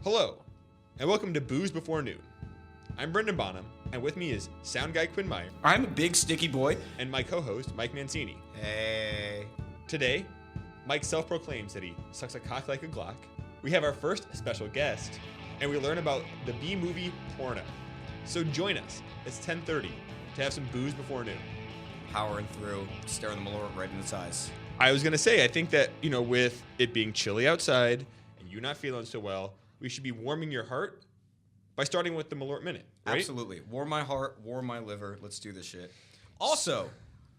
Hello, and welcome to Booze Before Noon. I'm Brendan Bonham, and with me is sound guy Quinn Meyer. I'm a big sticky boy. And my co-host, Mike Mancini. Hey. Today, Mike self-proclaims that he sucks a cock like a Glock. We have our first special guest, and we learn about the Bee Movie Pornhub. So join us. It's 10:30 to have some booze before noon. Powering through, staring the Malort right in its eyes. I was going to say, I think that, with it being chilly outside and you not feeling so well, we should be warming your heart by starting with the Malort Minute, right? Absolutely. Warm my heart, warm my liver. Let's do this shit. Also,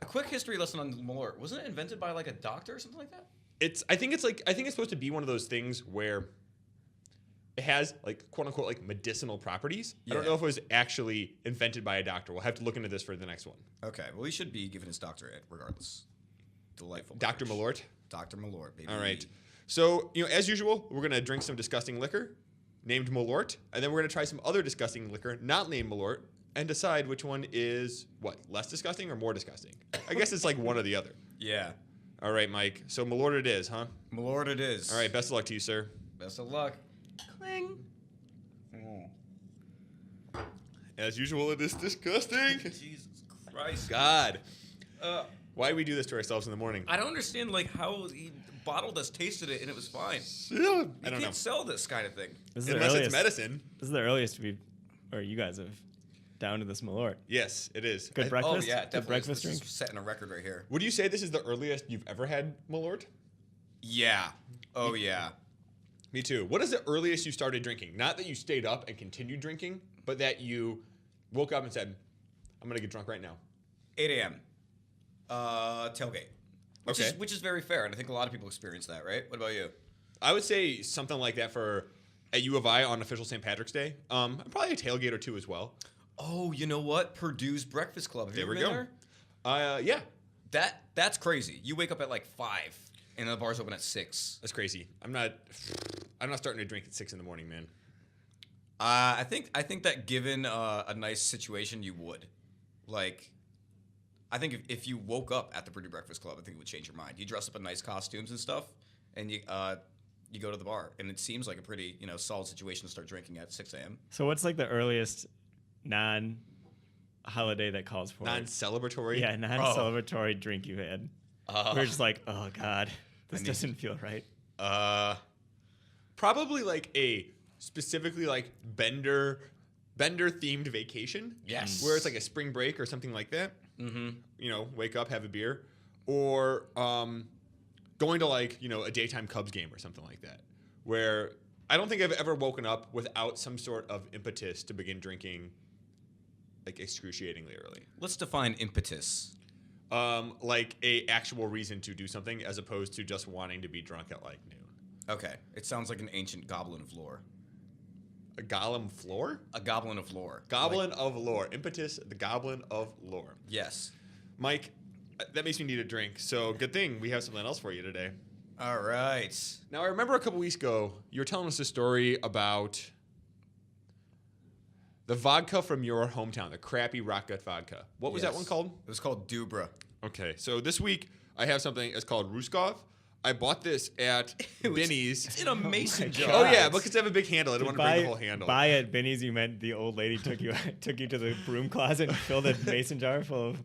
a quick history lesson on Malort. Wasn't it invented by like a doctor or something like that? I think it's supposed to be one of those things where it has like quote unquote like medicinal properties. Yeah. I don't know if it was actually invented by a doctor. We'll have to look into this for the next one. Okay. Well, he should be given his doctorate regardless. Delightful. Dr. Malort? Dr. Malort, baby. All right. So, as usual, we're going to drink some disgusting liquor named Malort, and then we're going to try some other disgusting liquor not named Malort and decide which one is, less disgusting or more disgusting? I guess it's like one or the other. Yeah. All right, Mike. So Malort it is, huh? Malort it is. All right, best of luck to you, sir. Best of luck. Cling. As usual, it is disgusting. Jesus Christ. God. Why do we do this to ourselves in the morning? I don't understand how he bottled us, tasted it, and it was fine. Yeah, I don't know. You can't sell this kind of thing. Unless it's medicine. This is the earliest you guys have down to this Malort. Yes, it is. Good breakfast? Oh, yeah, definitely. Good breakfast this drink? is setting a record right here. Would you say this is the earliest you've ever had Malort? Yeah. Oh, yeah. Me too. What is the earliest you started drinking? Not that you stayed up and continued drinking, but that you woke up and said, I'm going to get drunk right now. 8 a.m. Tailgate. Which is very fair, and I think a lot of people experience that, right? What about you? I would say something like that at U of I on official St. Patrick's Day. Probably a tailgate or two as well. Oh, you know what? Purdue's Breakfast Club. Have you ever been there? Yeah. That's crazy. You wake up at like 5, and the bar's open at 6. That's crazy. I'm not starting to drink at 6 in the morning, man. I think that given a nice situation, you would. Like, I think if you woke up at the Purdue Breakfast Club, I think it would change your mind. You dress up in nice costumes and stuff, and you go to the bar, and it seems like a pretty solid situation to start drinking at 6 a.m. So what's like the earliest non-holiday that calls for non-celebratory? Yeah, non-celebratory drink you had. We're just like, oh God, this doesn't feel right. Probably like a specifically like Bender themed vacation. Yes. Where it's like a spring break or something like that. Mm-hmm. Wake up, have a beer, or going to like a daytime Cubs game or something like that, where I don't think I've ever woken up without some sort of impetus to begin drinking, like excruciatingly early. Let's define impetus. Like a actual reason to do something as opposed to just wanting to be drunk at like noon. Okay, it sounds like an ancient goblin of lore. A golem floor? A goblin of lore. Goblin of lore. Impetus, the goblin of lore. Yes. Mike, that makes me need a drink. So good thing we have something else for you today. All right. Now, I remember a couple weeks ago, you were telling us a story about the vodka from your hometown, the crappy rock gut vodka. What was that one called? It was called Dubra. Okay, so this week I have something. It's called Ruskov. I bought this at Binny's. It's in a mason jar. Oh yeah, because I have a big handle. I didn't want to bring the whole handle. Buy at Binny's, you meant the old lady took you to the broom closet and filled a mason jar full of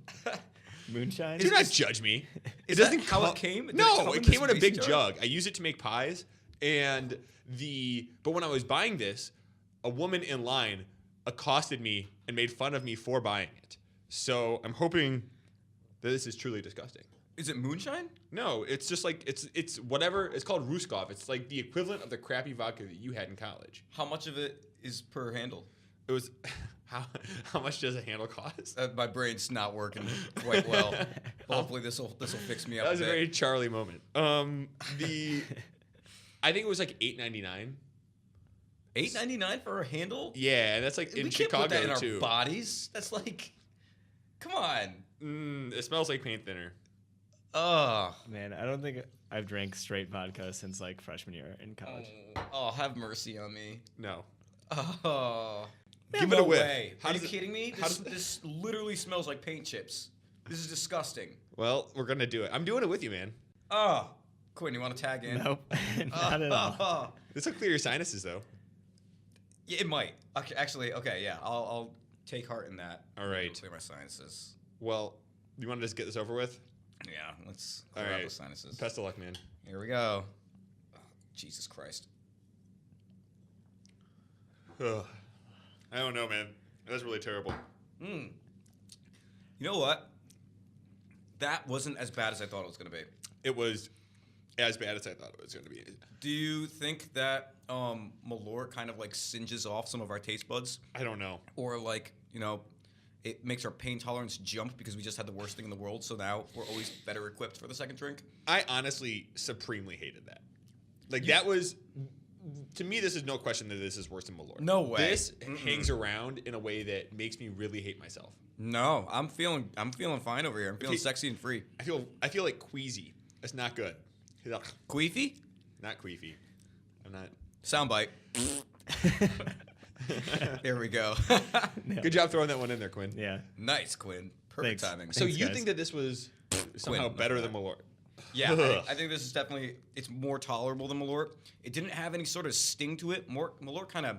moonshine. Do not judge me. It doesn't how it came? No, it came in a big jug. I use it to make pies, but when I was buying this, a woman in line accosted me and made fun of me for buying it. So I'm hoping that this is truly disgusting. Is it moonshine? No, it's just like it's whatever. It's called Ruskov. It's like the equivalent of the crappy vodka that you had in college. How much of it is per handle? It was how much does a handle cost? My brain's not working quite well. Hopefully this will fix me up. That was a very Charlie moment. I think it was like $8.99. $8.99 for a handle? Yeah, and that's like in we Chicago can't put that in too. Our bodies. That's like, come on. It smells like paint thinner. Oh man, I don't think I've drank straight vodka since like freshman year in college. Oh, have mercy on me. No. Oh, give it a whiff. Way. Are you kidding me? This literally smells like paint chips. This is disgusting. Well, we're gonna do it. I'm doing it with you, man. Oh, Quinn, you want to tag in? Nope, not at all. This will clear your sinuses, though. Yeah, it might. Okay, actually, okay, yeah. I'll take heart in that. All right. Clear my sinuses. Well, you want to just get this over with? Yeah, let's All clear out right. the sinuses. Best of luck, man. Here we go. Oh, Jesus Christ. Ugh. I don't know, man. That's really terrible. You know what? That wasn't as bad as I thought it was going to be. It was as bad as I thought it was going to be. Do you think that Malort kind of like singes off some of our taste buds? I don't know. Or like, you know, it makes our pain tolerance jump because we just had the worst thing in the world, so now we're always better equipped for the second drink? I honestly supremely hated that. Like, that was... To me, this is no question that this is worse than Malort. No way. This hangs around in a way that makes me really hate myself. No, I'm feeling fine over here. I'm feeling sexy and free. I feel like queasy. That's not good. Ugh. Queefy? Not queefy. I'm not. Soundbite. There we go. Good job throwing that one in there, Quinn. Yeah. Nice, Quinn. Perfect Thanks. timing. So Thanks, you guys. think that this was somehow Quinn, better than Malort? Yeah, I think this is definitely, it's more tolerable than Malort. It didn't have any sort of sting to it. Malort kind of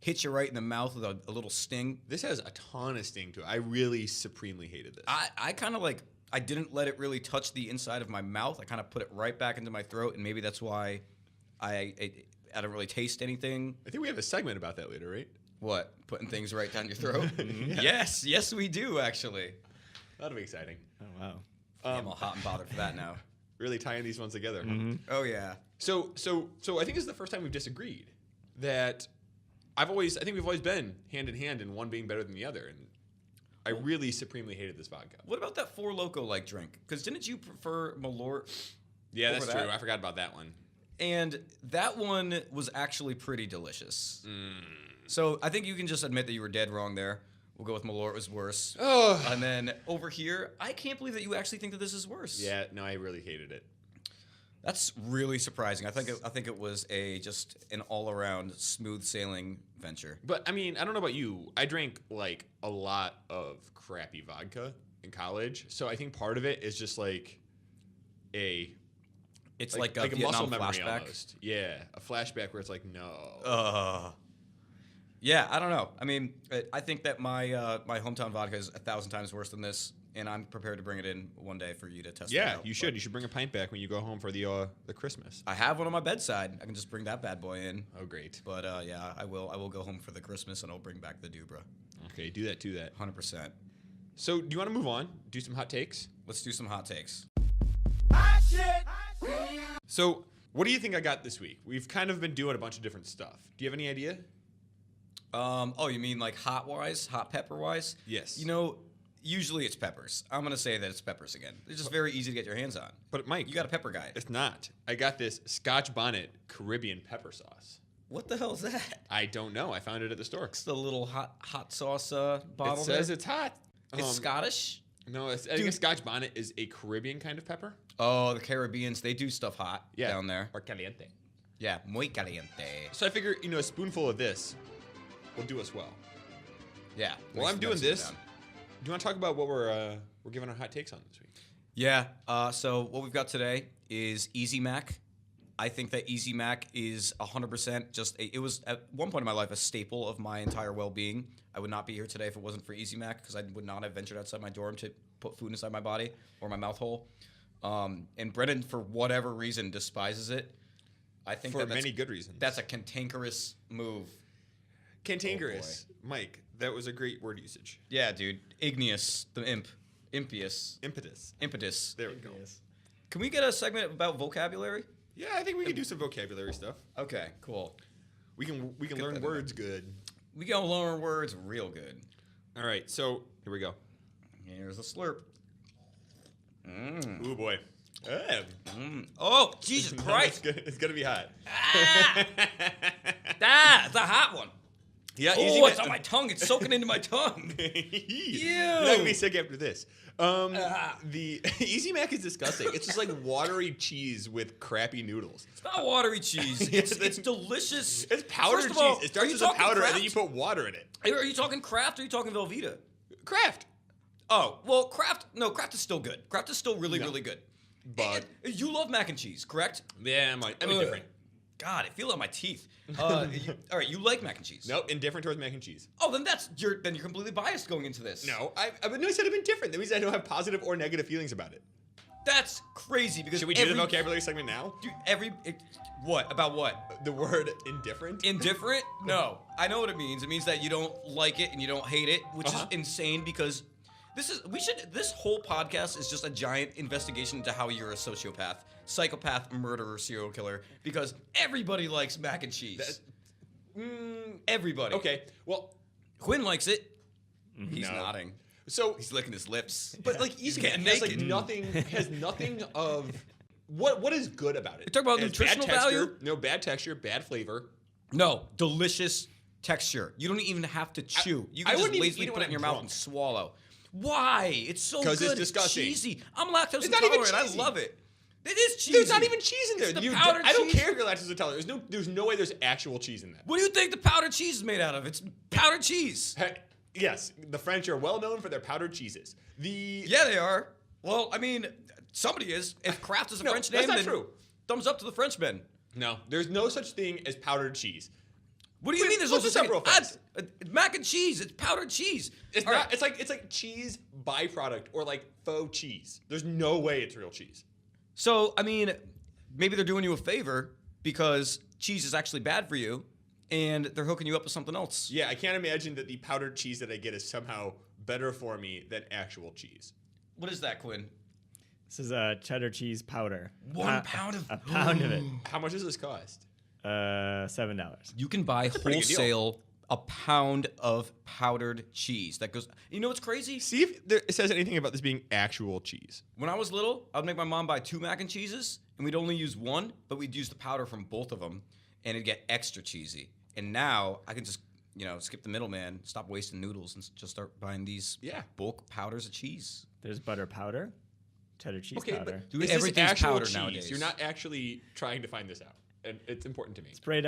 hits you right in the mouth with a little sting. This has a ton of sting to it. I really supremely hated this. I kind of like, I didn't let it really touch the inside of my mouth. I kind of put it right back into my throat, and maybe that's why I don't really taste anything. I think we have a segment about that later, right? What? Putting things right down your throat? Yeah. Yes, we do, actually. That'll be exciting. Oh wow. I'm all hot and bothered for that now. Really tying these ones together. Huh? Mm-hmm. Oh, yeah. So I think this is the first time we've disagreed. That I think we've always been hand in hand, and one being better than the other. And I really supremely hated this vodka. What about that Four Loko-like drink? Because didn't you prefer Malort? Yeah, over that's that? true. I forgot about that one. And that one was actually pretty delicious. So I think you can just admit that you were dead wrong there. We'll go with Malort was worse. Oh. And then over here, I can't believe that you actually think that this is worse. Yeah, no, I really hated it. That's really surprising. I think it was just an all-around smooth sailing venture. But I mean, I don't know about you. I drank like a lot of crappy vodka in college, so I think part of it is just like It's like a muscle Vietnam memory flashback. almost. Yeah, a flashback where it's like, no. Yeah, I don't know. I mean, I think that my my hometown vodka is 1,000 times worse than this, and I'm prepared to bring it in one day for you to test it Yeah, out. you should. You should bring a pint back when you go home for the Christmas. I have one on my bedside. I can just bring that bad boy in. Oh, great. But yeah, I will go home for the Christmas, and I'll bring back the Dubra. Okay, do that. 100%. So, do you want to move on? Do some hot takes? Let's do some hot takes. So, what do you think I got this week? We've kind of been doing a bunch of different stuff. Do you have any idea? Oh, you mean like hot pepper wise? Yes. You know, usually it's peppers. I'm gonna say that it's peppers again. It's just very easy to get your hands on. But Mike, You got a pepper guy. it's not. I got this Scotch Bonnet Caribbean pepper sauce. What the hell is that? I don't know. I found it at the store. It's the little hot sauce bottle. It says there. it's hot. It's Scottish. No, I think Scotch Bonnet is a Caribbean kind of pepper. Oh, the Caribbeans, they do stuff hot down there. Or caliente. Yeah, muy caliente. So I figure, a spoonful of this will do us well. Yeah. While I'm doing nice and this, down. do you want to talk about what we're giving our hot takes on this week? Yeah. So what we've got today is Easy Mac. I think that Easy Mac is 100% it was at one point in my life a staple of my entire well-being. I would not be here today if it wasn't for Easy Mac because I would not have ventured outside my dorm to put food inside my body or my mouth hole. And Brennan, for whatever reason, despises it. I think For many good reasons. That's a cantankerous move. Cantankerous. Mike, that was a great word usage. Yeah, dude. Igneous, the imp. Impious. Impetus. There we go. Can we get a segment about vocabulary? Yeah, I think we can do some vocabulary stuff. Okay, cool. We can that learn in words good. We gonna learn words real good. All right, so here we go. Here's a slurp. Ooh boy. Oh, Jesus Christ! It's gonna be hot. It's a hot one. Yeah, Oh, it's on my tongue. It's soaking into my tongue. You're not gonna be sick after this. The Easy Mac is disgusting. It's just like watery cheese with crappy noodles. It's not watery cheese. It's delicious. It's powdered First of all, cheese. It starts are you as a talking powder Kraft? and then you put water in it. Are you talking Kraft or are you talking Velveeta? Kraft. Oh, well, Kraft is still good. Kraft is still really, No. really good. But You love mac and cheese, correct? yeah, I'm different. God, I feel it on my teeth. All right, you like mac and cheese? Nope, indifferent towards mac and cheese. Oh, then you're completely biased going into this. No, I said I've been different. That means I don't have positive or negative feelings about it. That's crazy because Should we do the vocabulary segment now? Dude, what? About what? The word indifferent? Indifferent? No. I know what it means. It means that you don't like it and you don't hate it, which is insane because this whole podcast is just a giant investigation into how you're a sociopath, psychopath, murderer, serial killer, because everybody likes mac and cheese. Everybody. Okay, well, Quinn likes it. He's nodding. So he's licking his lips. But like easy getting has naked. has nothing of what is good about it. You're talking about It's nutritional bad texture, value? No bad texture, bad flavor. No, delicious texture. You don't even have to chew. You I can just wouldn't even lazily eat it put when it in your I'm mouth drunk. and swallow. Why? It's so good. 'Cause it's disgusting. Cheesy. I'm lactose It's not even intolerant. I cheesy. love it. It is cheesy. There's not even cheese in there. It's the powdered I don't cheese. care if you're lactose intolerant. There's no way there's actual cheese in that. What do you think the powdered cheese is made out of? It's powdered cheese. Hey, yes, the French are well known for their powdered cheeses. Yeah, they are. Well, I mean, somebody is. If Kraft is a No, French that's name, not then true. thumbs up to the Frenchmen. No, there's no such thing as powdered cheese. What do you mean there's what's no the such several thing? effects? Mac and cheese. It's powdered cheese. It's All not. right. It's like cheese byproduct or like faux cheese. There's no way it's real cheese. So, I mean, maybe they're doing you a favor because cheese is actually bad for you, and they're hooking you up with something else. Yeah, I can't imagine that the powdered cheese that I get is somehow better for me than actual cheese. What is that, Quinn? This is a cheddar cheese powder. 1 pound of... A pound of it. How much does this cost? $7. You can buy pretty good deal. wholesale a pound of powdered cheese. That goes... You know what's crazy? See if it says anything about this being actual cheese. When I was little, I'd make my mom buy 2 mac and cheeses, and we'd only use one, but we'd use the powder from both of them, and it'd get extra cheesy. And now I can just, skip the middleman, stop wasting noodles, and just start buying these bulk powders of cheese. There's butter powder, cheddar cheese Okay, powder. but is this Everything's actual powder cheese? nowadays. You're not actually trying to find this out, and it's important to me. Spray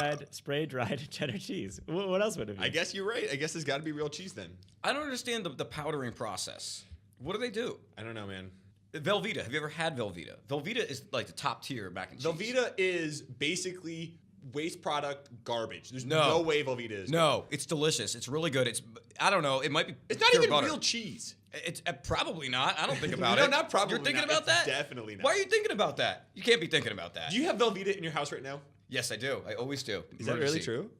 dried cheddar cheese. What else would it be? I guess you're right. I guess there's got to be real cheese then. I don't understand the powdering process. What do they do? I don't know, man. Velveeta. Have you ever had Velveeta? Velveeta is like the top tier mac and cheese. Velveeta is basically waste product garbage. There's no way Velveeta is. No, it's delicious. It's really good. I don't know. It might be. It's not pure even butter. real cheese. It's probably not. I don't think about No, it. not probably You're thinking not. about It's that? definitely not. Why are you thinking about that? You can't be thinking about that. Do you have Velveeta in your house right now? Yes, I do. I always do. Is that really true?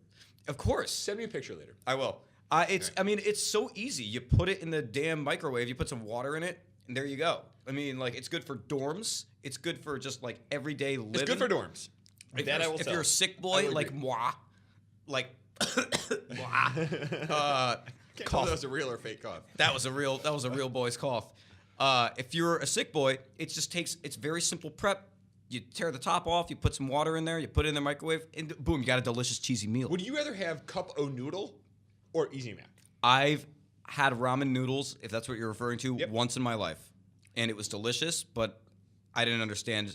Of course. Send me a picture later. I will. It's so easy. You put it in the damn microwave. You put some water in it, and there you go. I mean, like, it's good for dorms. It's good for just like everyday living. It's good for dorms. If you're a sick boy like moi, like moi, Can't tell if that was a real or fake cough. that was a real boy's cough. If you're a sick boy, it's very simple prep. You tear the top off, you put some water in there, you put it in the microwave, and boom, you got a delicious cheesy meal. Would you rather have cup o noodle or Easy Mac? I've had ramen noodles, if that's what you're referring to, Yep. once in my life, and it was delicious, but I didn't understand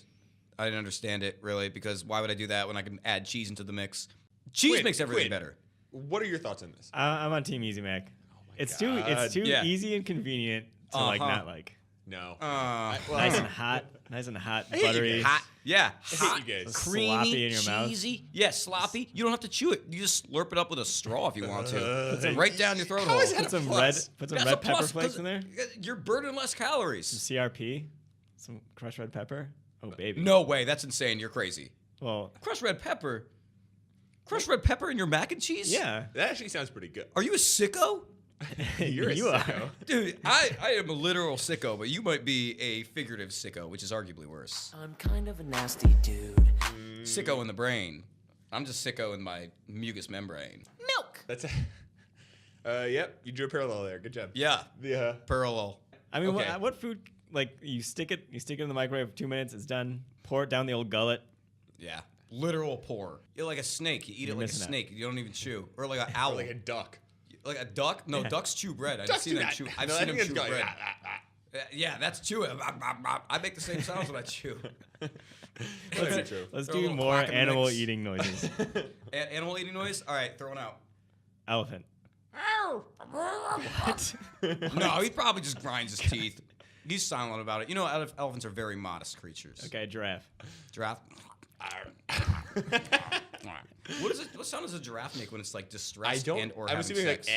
it really, because why would I do that when I can add cheese into the mix? Cheese makes everything better. What are your thoughts on this? I'm on Team Easy Mac. It's too Yeah. easy and convenient to not like. No. Nice and hot, hate you buttery. guys. Hot, yeah, I hate hot, you guys. creamy, Sloppy in your mouth. cheesy. Yeah, sloppy. You don't have to chew it. You just slurp it up with a straw if you want to. Right down your throat How hole. is that Put some plus? red That's a pepper plus, flakes 'cause in there. You're burning less calories. CRP, some crushed red pepper. Oh baby. No way, that's insane. You're crazy. Well, Crushed red pepper. Crushed red pepper in your mac and cheese? yeah. That actually sounds pretty good. Are you a sicko? You're a You sicko. are. Dude, I am a literal sicko, but you might be a figurative sicko, which is arguably worse. I'm kind of a nasty dude. Sicko in the brain. I'm just sicko in my mucous membrane. Milk! That's yep, you drew a parallel there. Good job. Yeah, Yeah. parallel. I mean, Okay. what food? Like you stick it in the microwave 2 minutes. It's done. Pour it down the old gullet. Yeah, literal pour. You're like a snake. You eat You're it like a missing out. snake. You don't even chew. Or like an owl. Like a duck. Like a duck? No, Yeah. ducks chew bread. I've Ducks seen do them that. chew. No, I've I seen think them it's chew going, bread. Yeah, that's chewing. I make the same sounds when I chew. That'd be true. Let's Throw a do little more quack in the animal mix. eating noises. Animal eating noise? All right, throw one out. Elephant. What? No, he probably just grinds his teeth. He's silent about it. You know, elephants are very modest creatures. Okay, giraffe. Giraffe. What is it? What sound does a giraffe make when it's like distressed and or I'm having assuming sex?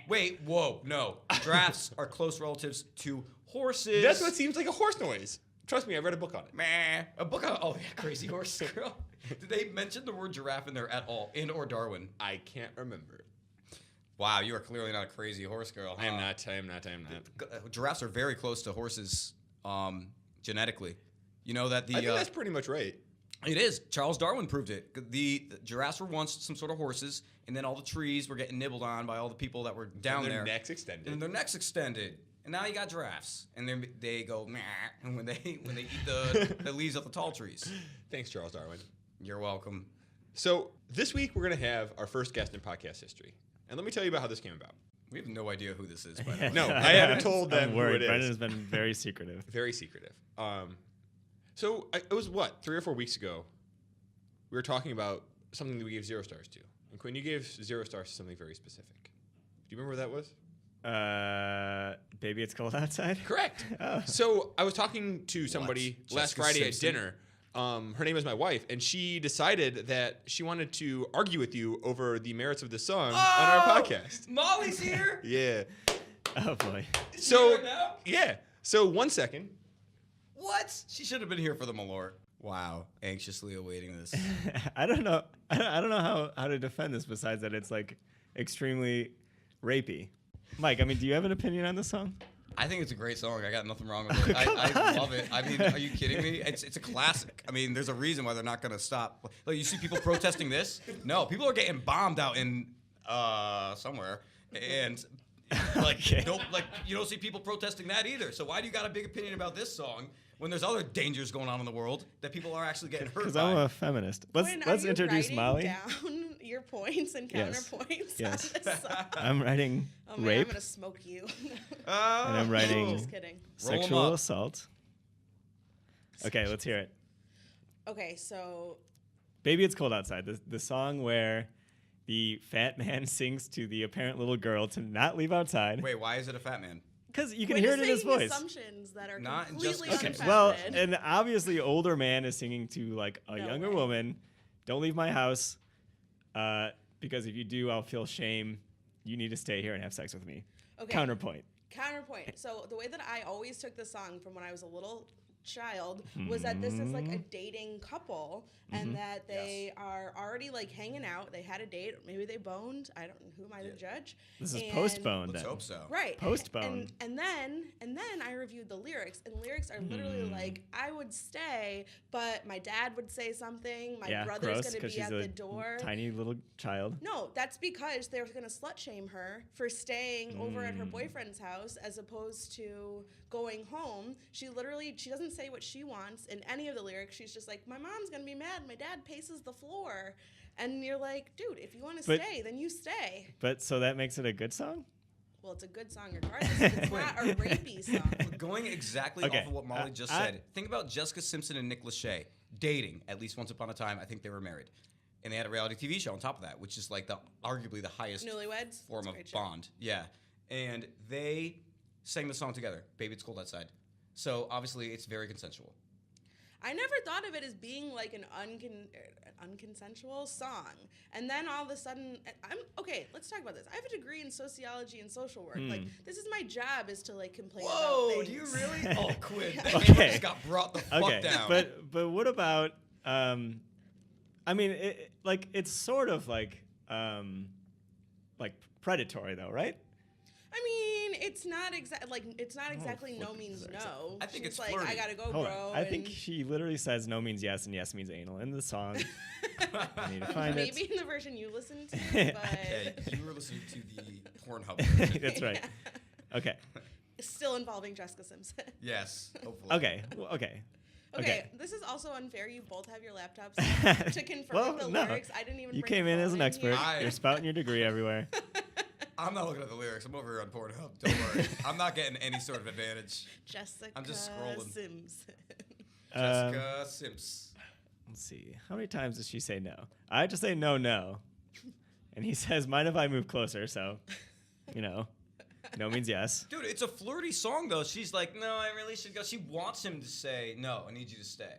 Wait, whoa, no. Giraffes are close relatives to horses. That's what seems like a horse noise. Trust me, I read a book on it. Meh. A book on Crazy Horse Girl. Did they mention the word giraffe in there at all? Or Darwin? I can't remember. Wow, you are clearly not a crazy horse girl. I am not. Giraffes are very close to horses genetically. You know that I think that's pretty much right. It is. Charles Darwin proved it. The giraffes were once some sort of horses, and then all the trees were getting nibbled on by all the people that were down and their there. necks extended. And their necks extended. And now you got giraffes, and they go meh, and when they eat the leaves off the tall trees. Thanks, Charles Darwin. You're welcome. So this week we're gonna have our first guest in podcast history, and let me tell you about how this came about. We have no idea who this is. By the way. No, I haven't told them I'm who worried. it is. Brendan has been very secretive. Very secretive. It was what 3 or 4 weeks ago. We were talking about something that we gave 0 stars to, and Quinn, you gave 0 stars to something very specific. Do you remember what that was? Baby, it's cold outside. Correct. Oh. So I was talking to somebody last Jessica Friday Simpson? at dinner. Her name is my wife, and she decided that she wanted to argue with you over the merits of the song on our podcast. Molly's here. Yeah. Oh boy. So here now? yeah. So 1 second. What? She should have been here for the Malort. Wow. Anxiously awaiting this. I don't know. I don't know how to defend this besides that it's like extremely rapey. Mike, I mean, do you have an opinion on this song? I think it's a great song. I got nothing wrong with it. I love it. I mean, are you kidding me? It's a classic. I mean, there's a reason why they're not going to stop. Like, you see people protesting this? No, people are getting bombed out in somewhere, and like, Okay. you don't see people protesting that either. So why do you got a big opinion about this song when there's other dangers going on in the world that people are actually getting hurt Because by? I'm a feminist. Quinn, Let's are you introduce writing Molly. down your points and Yes. counterpoints Yes. on this song? I'm writing Oh man, I'm rape, gonna smoke you. and I'm writing Just kidding. Roll 'em sexual up. assault. Okay, let's hear it. Okay, so Baby, it's cold outside. The song where the fat man sings to the apparent little girl to not leave outside. Wait, why is it a fat man? Because you can Quinn hear is it in his making voice. assumptions that are Not completely just- unfounded. Well, an obviously older man is singing to like a No younger way. woman, don't leave my house, because if you do, I'll feel shame. You need to stay here and have sex with me. Okay. Counterpoint. Counterpoint. So the way that I always took this song from when I was a little child was that this is like a dating couple and that they are already like hanging out. They had a date. Maybe they boned. I don't. Who am I to judge? This is And- post-bone Let's then. hope so. Right. Post-bone. And then I reviewed the lyrics, and the lyrics are literally like, I would stay, but my dad would say something. My Yeah, brother's gross, going to 'cause be she's at a the door. tiny little child. No, that's because they were going to slut shame her for staying over at her boyfriend's house as opposed to going home. She doesn't say what she wants in any of the lyrics. She's just like, my mom's going to be mad. My dad paces the floor. And you're like, dude, if you want to But- stay, then you stay. But so that makes it a good song? Well, it's a good song regardless. It's not a rapey song. Going exactly Okay, off of what Molly just said, think about Jessica Simpson and Nick Lachey dating. At least once upon a time, I think they were married, and they had a reality TV show on top of that, which is like arguably the highest Newlyweds? form That's a of great show. bond. Yeah, and they sang the song together. Baby, it's cold outside. So obviously, it's very consensual. I never thought of it as being like an unconsensual song. And then all of a sudden, okay, let's talk about this. I have a degree in sociology and social work. Like, this is my job is to like complain about Whoa, things. do you really? Oh, Quinn. Okay. Just got brought the fuck Okay, down. but what about? I mean, it's sort of like predatory though, right? I mean, it's not exactly no means no. I think She's it's like, flirty. I gotta go, Hold bro. on. I think and she literally says no means yes and yes means anal in the song. I need to find maybe it. in the version you listened to, but Yeah, you were listening to the Pornhub version. That's right. Okay. still involving Jessica Simpson. Yes, hopefully. Okay. Well, okay. Okay, this is also unfair. You both have your laptops to confirm Well, the no. lyrics. I didn't even. You bring came the in as phone an expert. here. You're spouting your degree everywhere. I'm not looking at the lyrics. I'm over here on Pornhub. Don't worry. I'm not getting any sort of advantage. Jessica I'm just scrolling. Simpson. Jessica Simps. Let's see. How many times does she say no? I have to say no. And he says, mind if I move closer? So, no means yes. Dude, it's a flirty song, though. She's like, no, I really should go. She wants him to say, no, I need you to stay.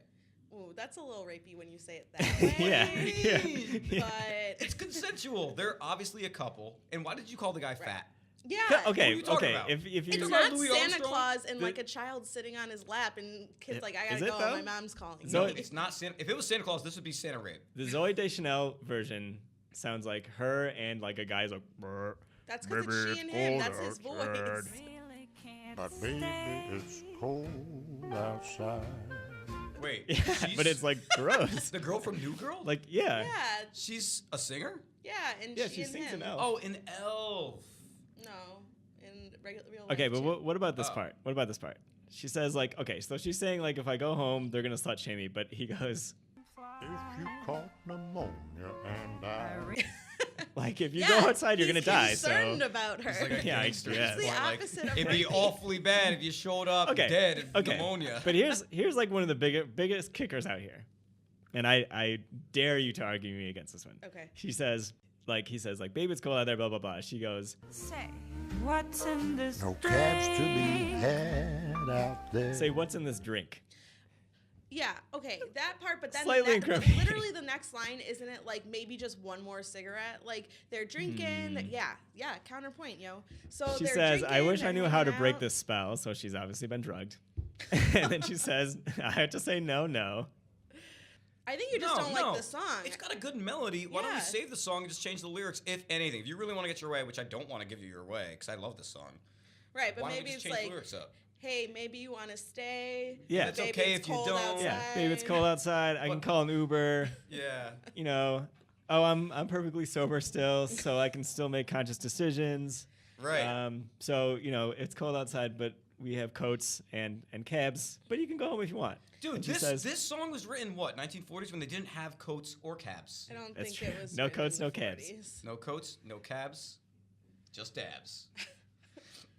Ooh, that's a little rapey when you say it that way. Yeah. But It's consensual. They're obviously a couple. And why did you call the guy fat? yeah. Okay, What are you talking okay. about? If It's you not Louis Santa Armstrong? Claus and like a child sitting on his lap and kids like, I Is gotta it, go, though? my mom's calling So me. It's not Santa. If it was Santa Claus, this would be Santa rape. the Zoe Deschanel version sounds like her and like a guy's like. "Brr." That's because it's she and him. That's his voice. But baby, it's cold outside. Wait, Yeah, she's but it's like gross. the girl from New Girl. Like yeah. Yeah, she's a singer. yeah, and Yeah, she she and sings him. an elf. Oh, an elf. No, in regular real life. Okay, but too. what about this Oh. part? What about this part? She says like, okay, so she's saying like if I go home, they're gonna slut shame me, but he goes If you caught pneumonia and I like if you Yeah, go outside, you're gonna he's die. So concerned about her. He's like a Yeah, gangster. yeah. It's the Or, like, opposite of it'd be rapey. awfully bad if you showed up okay, dead of okay. pneumonia. But here's like one of the biggest kickers out here, and I dare you to argue me against this one. Okay. He says like baby, it's cold out there, blah blah blah. She goes, Say, what's in this no cabs to be had out there. say what's in this drink? Yeah, okay, that part, but then Slightly incriminating. literally the next line, isn't it like maybe just one more cigarette? Like they're drinking, yeah, counterpoint, yo. So She they're says, drinking, I wish they're I knew how to hanging break out. this spell, so she's obviously been drugged. And then she says, I have to say no. I think you just don't like the song. It's got a good melody. Why don't we Yeah. save the song and just change the lyrics, if anything? If you really want to get your way, which I don't want to give you your way, because I love this song. Right, but Why don't we maybe just it's change the like, lyrics up? hey, maybe you want to stay. Yeah. It's Baby, okay it's if you cold don't. outside. Yeah, babe, it's cold outside. I can But- call an Uber. Yeah. You know, oh, I'm perfectly sober still, so I can still make conscious decisions. Right. So you know, it's cold outside, but we have coats and cabs. But you can go home if you want. Dude, And she this says, this song was written, what, 1940s, when they didn't have coats or cabs? I don't That's think true. it was No written coats, in no the cabs. 40s. No coats, no cabs, just dabs.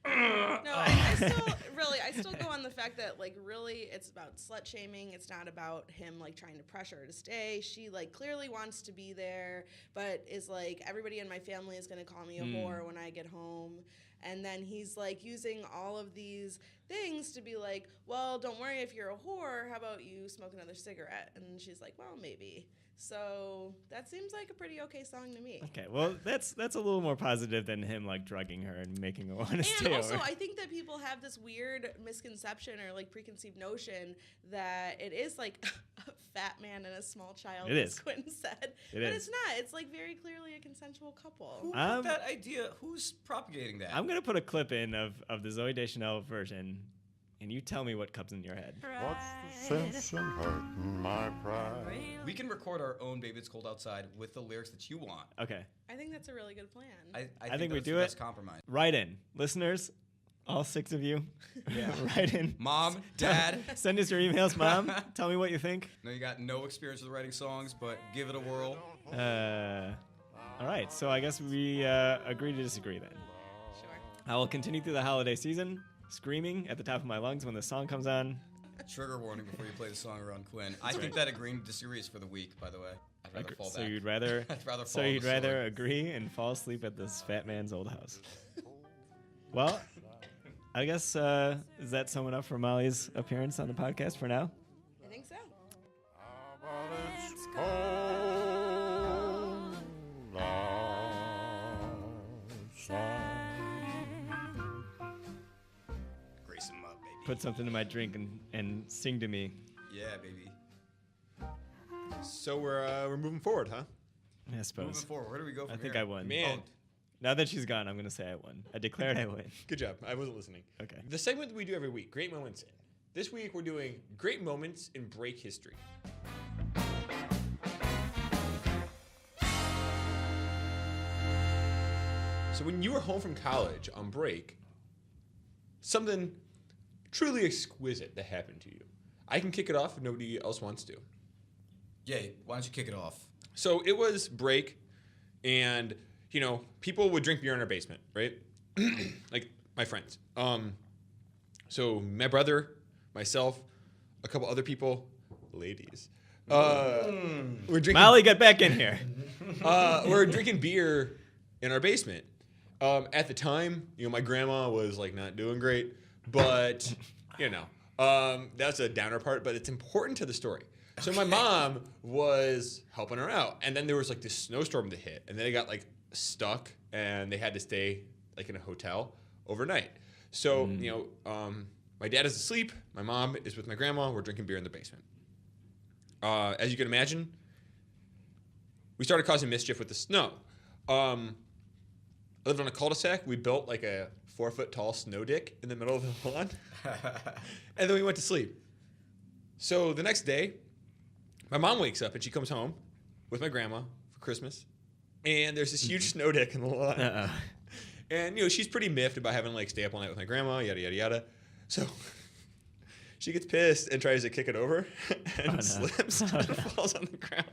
No, I still go on the fact that like really it's about slut shaming. It's not about him like trying to pressure her to stay. She like clearly wants to be there, but is like everybody in my family is gonna call me a whore when I get home. And then he's like using all of these things to be like, well, don't worry if you're a whore. How about you smoke another cigarette? And she's like, well, maybe. So that seems like a pretty okay song to me. okay, well, that's a little more positive than him like drugging her and making her want to stay And also, over. I think that people have this weird misconception or like preconceived notion that it is like a fat man and a small child, It as is. Quinn said. It but is. it's not. It's like very clearly a consensual couple. Who Um, put that idea? Who's propagating that? I'm gonna put a clip in of the Zoe Deschanel version, and you tell me what comes in your head. What's the sense in hurting my pride? We can record our own "Baby It's Cold Outside" with the lyrics that you want. Okay, I think that's a really good plan. I think we that's do the it. best compromise. write in, listeners, all 6 of you. Yeah. Write in. Mom, Dad. Send us your emails, Mom. Tell me what you think. No, you got no experience with writing songs, but give it a whirl. All right, so I guess we agree to disagree then. Sure. I will continue through the holiday season, screaming at the top of my lungs when the song comes on. Trigger warning before you play the song around Quinn. I think that agreeing to disagree is for the week, by the way. I'd rather fall So back. you'd rather, I'd rather so fall on you'd the rather sword. agree and fall asleep at this fat man's old house. Well, I guess is that someone up for Molly's appearance on the podcast for now? I think so. But it's cold outside. Grace him up, baby. Put something in my drink and sing to me. Yeah, baby. So we're moving forward, huh? I Moving suppose. forward, where do we go from I think here? I won. Man, Now that she's gone, I'm gonna say I won. I declared I win. good job. I wasn't listening. Okay. The segment that we do every week, Great Moments In. This week we're doing Great Moments in Break History. So when you were home from college on break, something truly exquisite that happened to you. I can kick it off if nobody else wants to. Yeah, why don't you kick it off? So it was break, and you know, people would drink beer in our basement, right? Like my friends. So my brother, myself, a couple other people, ladies. We're drinking. Molly, get back in here. We're drinking beer in our basement. At the time, you know, my grandma was like not doing great, but you know, that's a downer part. But it's important to the story. So my mom was helping her out, and then there was like this snowstorm that hit, and then they got like stuck, and they had to stay like in a hotel overnight. So my dad is asleep, my mom is with my grandma. We're drinking beer in the basement. As you can imagine, we started causing mischief with the snow. I lived on a cul-de-sac. We built like a 4-foot tall snow dick in the middle of the lawn, and then we went to sleep. So the next day, my mom wakes up and she comes home with my grandma for Christmas, and there's this huge snow dick in the lawn. And she's pretty miffed about having to like stay up all night with my grandma, yada yada yada. So she gets pissed and tries to kick it over and slips and falls on the ground,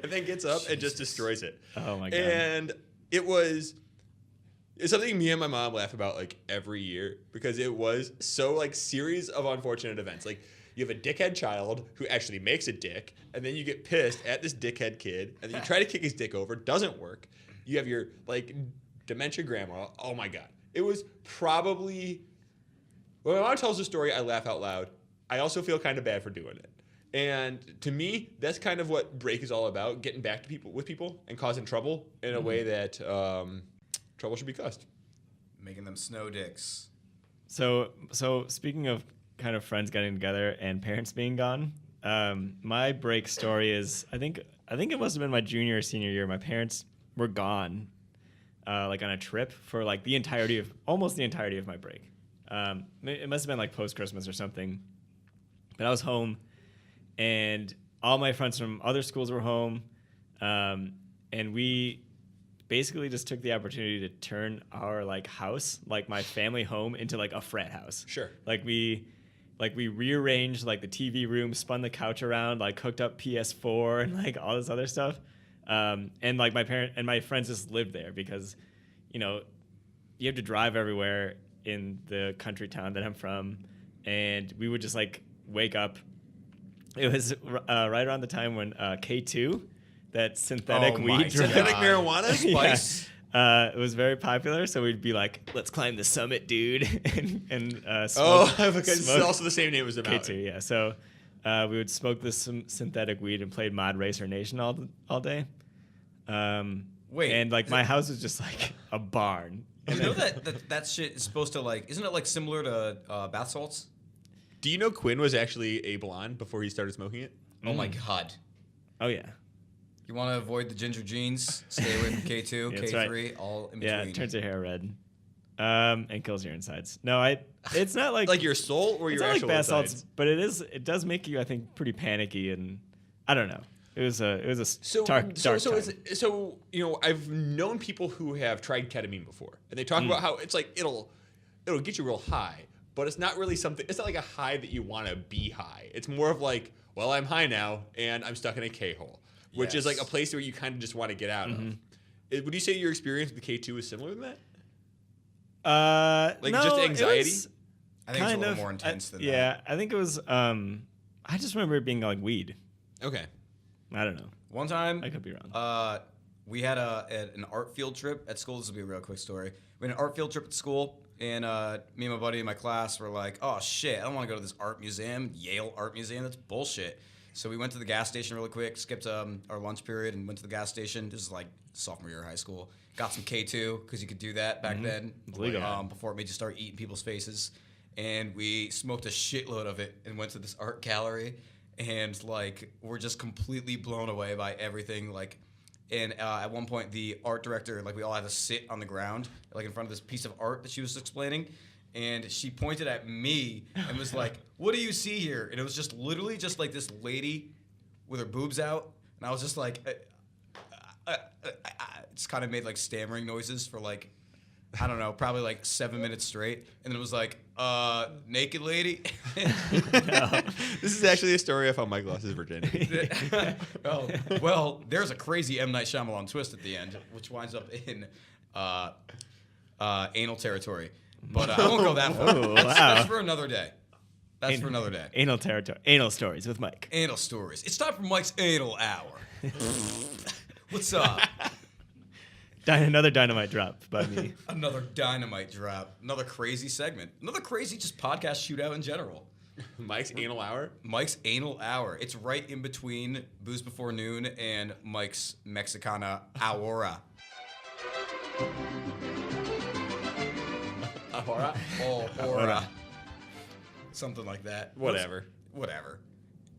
and then gets up and just destroys it. Oh my God. And it's something me and my mom laugh about like every year, because it was so like series of unfortunate events. Like, you have a dickhead child who actually makes a dick, and then you get pissed at this dickhead kid, and then you try to kick his dick over, doesn't work. You have your like dementia grandma. Oh my God. It was probably, when my mom tells the story, I laugh out loud. I also feel kind of bad for doing it. And to me, that's kind of what break is all about, getting back to people and causing trouble in a way that trouble should be caused. Making them snow dicks. So speaking of kind of friends getting together and parents being gone, my break story is I think it must have been my junior or senior year. My parents were gone, like on a trip for like almost the entirety of my break. It must have been like post Christmas or something. But I was home, and all my friends from other schools were home, and we basically just took the opportunity to turn our like house, like my family home, into like a frat house. Sure. Like we rearranged like the TV room, spun the couch around, like hooked up PS4 and like all this other stuff. And like my friends just lived there because, you have to drive everywhere in the country town that I'm from, and we would just like wake up. It was right around the time when K2, that synthetic weed drug. Synthetic marijuana spice. Yeah. It was very popular, so we'd be like, "Let's climb the summit, dude!" and smoke, because it's also the same name as the mountain. K2, yeah. So we would smoke this synthetic weed and played Mod Racer Nation all day. Wait, and like my house was just like a barn. You know that shit is supposed to like, isn't it like similar to bath salts? Do you know Quinn was actually a blonde before he started smoking it? Oh my God. Oh yeah. You want to avoid the ginger jeans, stay away from K2, K3, right. All in between. Yeah, it turns your hair red. And kills your insides. No, it's not like like your soul or your actual like bath insides? salts, but it does make you, I think, pretty panicky, and I don't know. It was a dark time. So I've known people who have tried ketamine before, and they talk about how it's like it'll get you real high, but it's not really something. It's not like a high that you want to be high. It's more of like, well, I'm high now, and I'm stuck in a K-hole, which is like a place where you kind of just want to get out of. Would you say your experience with the K2 is similar to that? Like just anxiety? I think it's a little more intense than that. Yeah, I think it was. I just remember it being like weed. Okay. I don't know. One time, I could be wrong. We had an art field trip at school. This will be a real quick story. We had an art field trip at school, and me and my buddy in my class were like, "Oh shit, I don't want to go to this art museum, Yale Art Museum. That's bullshit." So we went to the gas station really quick, skipped our lunch period, and went to the gas station. This is like sophomore year of high school. Got some K2 because you could do that back then, before it made you start eating people's faces. And we smoked a shitload of it and went to this art gallery. And like we're just completely blown away by everything. Like, and at one point the art director, like we all had to sit on the ground, like in front of this piece of art that she was explaining, and she pointed at me and was like, "What do you see here?" And it was just literally just like this lady with her boobs out, and I was just like, just kind of made like stammering noises for like, I don't know, probably like 7 minutes straight, and then it was like, naked lady. This is actually a story of how Mike lost his virginity. Oh, well, there's a crazy M. Night Shyamalan twist at the end, which winds up in anal territory. But I won't go that far. Oh, That's for another day. That's for another day. Anal territory. Anal stories with Mike. Anal stories. It's time for Mike's Anal Hour. What's up? Another dynamite drop by me. Another dynamite drop. Another crazy segment. Another crazy just podcast shootout in general. Mike's anal hour? Mike's anal hour. It's right in between Booze Before Noon and Mike's Mexicana Ahora. Ahora? Oh, aura. Something like that. Whatever.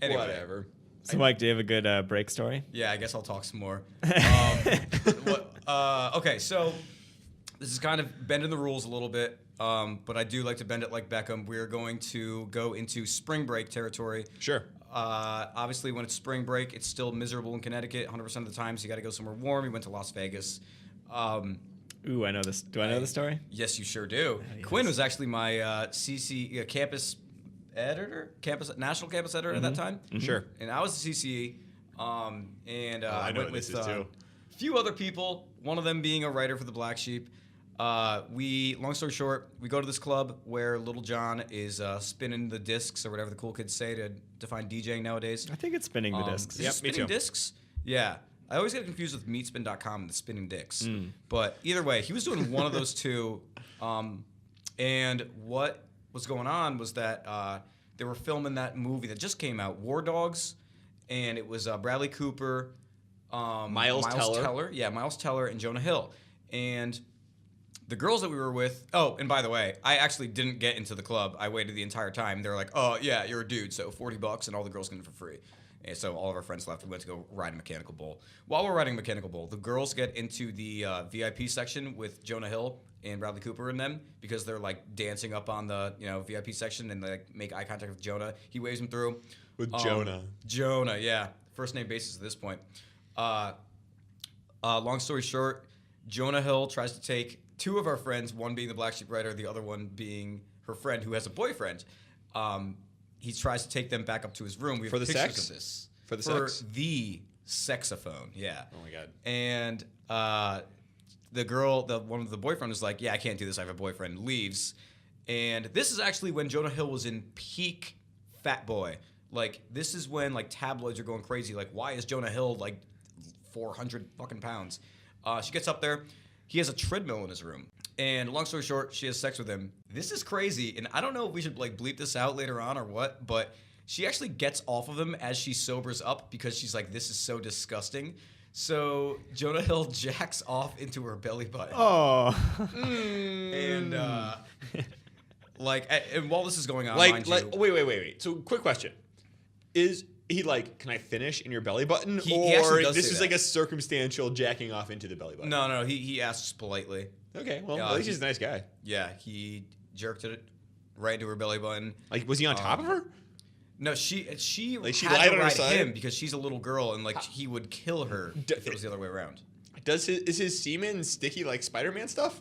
Anyway. Whatever. So, Mike, do you have a good break story? Yeah, I guess I'll talk some more. Okay, so this is kind of bending the rules a little bit, but I do like to bend it like Beckham. We're going to go into spring break territory. Sure. Obviously, when it's spring break, it's still miserable in Connecticut 100% of the time, so you got to go somewhere warm. We went to Las Vegas. Ooh, I know this. Do I know the story? Yes, you sure do. Yes. Quinn was actually my CC campus editor, national campus editor at that time. Sure. And I was the CCE, and I I know went what this with is, too. a few other people, one of them being a writer for the Black Sheep. Long story short, we go to this club where Little John is spinning the discs or whatever the cool kids say to define DJing nowadays. I think it's spinning the discs. Is it Yep, me spinning too. discs? Yeah. I always get confused with meatspin.com and the spinning dicks. But either way, he was doing one of those two. And what was going on was that they were filming that movie that just came out, War Dogs, and it was Bradley Cooper, Miles Teller. Yeah, Miles Teller and Jonah Hill. And the girls that we were with, oh, and by the way, I actually didn't get into the club. I waited the entire time. They were like, oh, yeah, you're a dude, so $40 and all the girls get in for free. And so all of our friends left. We went to go ride a mechanical bull. While we're riding mechanical bull, the girls get into the VIP section with Jonah Hill and Bradley Cooper and them because they're like dancing up on the VIP section and they like, make eye contact with Jonah. He waves them through. With Jonah. Jonah, yeah. First name basis at this point. Long story short, Jonah Hill tries to take two of our friends, one being the Black Sheep writer, the other one being her friend who has a boyfriend. He tries to take them back up to his room. We have For the pictures sex? of this. For the For sex? the sexophone, yeah. Oh my God. And the girl, one of the boyfriend was like, yeah, I can't do this. I have a boyfriend. Leaves. And this is actually when Jonah Hill was in peak fat boy. Like, this is when, like, tabloids are going crazy. Like, why is Jonah Hill, like, 400 fucking pounds? She gets up there. He has a treadmill in his room. And long story short, she has sex with him. This is crazy. And I don't know if we should, like, bleep this out later on or what, but she actually gets off of him as she sobers up because she's like, this is so disgusting. So Jonah Hill jacks off into her belly button. Oh. And, and while this is going on, Like, mind like, you, wait. So, quick question: is he like, can I finish in your belly button, He or actually does this say is that. like a circumstantial jacking off into the belly button? no, he asks politely. Okay, well, Yeah, at least he- he's a nice guy. Yeah, he jerked it right into her belly button. Like, was he on top of her? No, she Like, she had lied to on her ride side? him because she's a little girl and like he would kill her if it was the other way around. Is his semen sticky like Spider-Man stuff?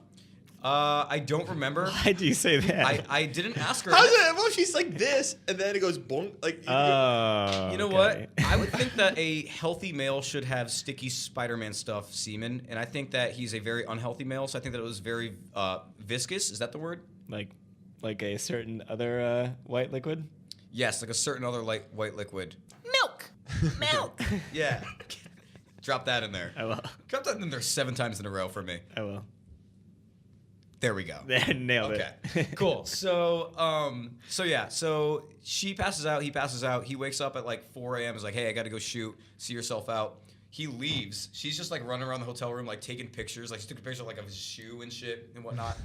I don't remember. Why do you say that? I didn't ask her. How's it? Well, she's like this, and then it goes bonk. Like, Oh. You know okay. what? I would think that a healthy male should have sticky Spider-Man stuff semen, and I think that he's a very unhealthy male. So I think that it was very viscous. Is that the word? Like a certain other white liquid? Yes, like a certain other white liquid. Milk. Yeah. Drop that in there. I will. Drop that in there 7 times in a row for me. I will. There we go. Nailed Okay, it. cool. So she passes out. He passes out. He wakes up at like 4 a.m. Is like, hey, I got to go shoot. See yourself out. He leaves. She's just like running around the hotel room, like taking pictures. Like she took a picture like of his shoe and shit and whatnot.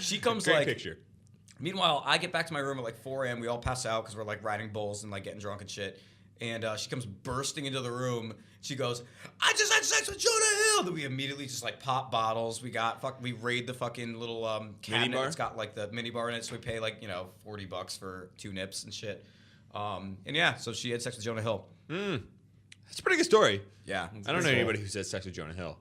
She comes great like. picture. Meanwhile, I get back to my room at like 4 a.m. We all pass out because we're like riding bulls and like getting drunk and shit. And she comes bursting into the room. She goes, I just had sex with Jonah Hill. Then we immediately just like pop bottles. We raid the fucking little cabinet. bar? It's got like the mini bar in it. So we pay like, $40 for 2 nips and shit. And yeah, so she had sex with Jonah Hill. That's a pretty good story. Yeah. I don't know anybody who's had sex with Jonah Hill.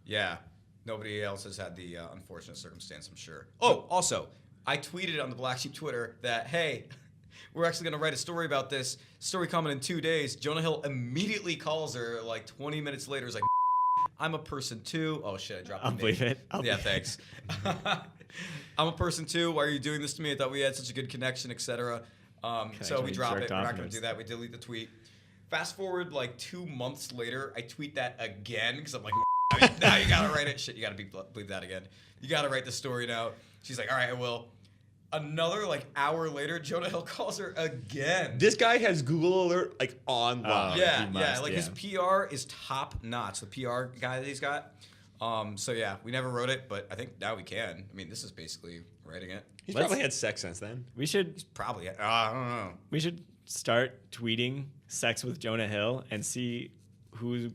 Yeah. Nobody else has had the unfortunate circumstance, I'm sure. Oh, also, I tweeted on the Black Sheep Twitter that, hey, we're actually going to write a story about this. Story coming in 2 days. Jonah Hill immediately calls her like 20 minutes later. Is like, I'm a person too. Oh, shit, I dropped the I'll name. believe it. Yeah, thanks. I'm a person too. Why are you doing this to me? I thought we had such a good connection, etc. So we drop it. jerked We're off not and going to it's- do that. We delete the tweet. Fast forward like 2 months later, I tweet that again because I'm like, now you got to write it. Shit, you got to believe that again. You got to write the story now. She's like, all right, I will. Another like hour later, Jonah Hill calls her again. This guy has Google Alert like on lock. Yeah, he must, yeah. Like his PR is top notch. The PR guy that he's got. So yeah, we never wrote it, but I think now we can. I mean, this is basically writing it. He's Let's- probably had sex since then. We should Probably. I don't know. we should start tweeting sex with Jonah Hill and see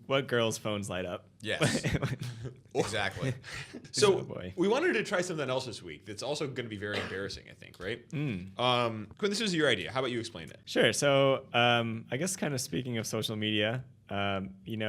what girls' phones light up. Yes. Exactly. So Oh, boy. we wanted to try something else this week that's also going to be very embarrassing, I think, right? Hmm. Quinn, this was your idea. How about you explain it? Sure. So, I guess kind of speaking of social media, in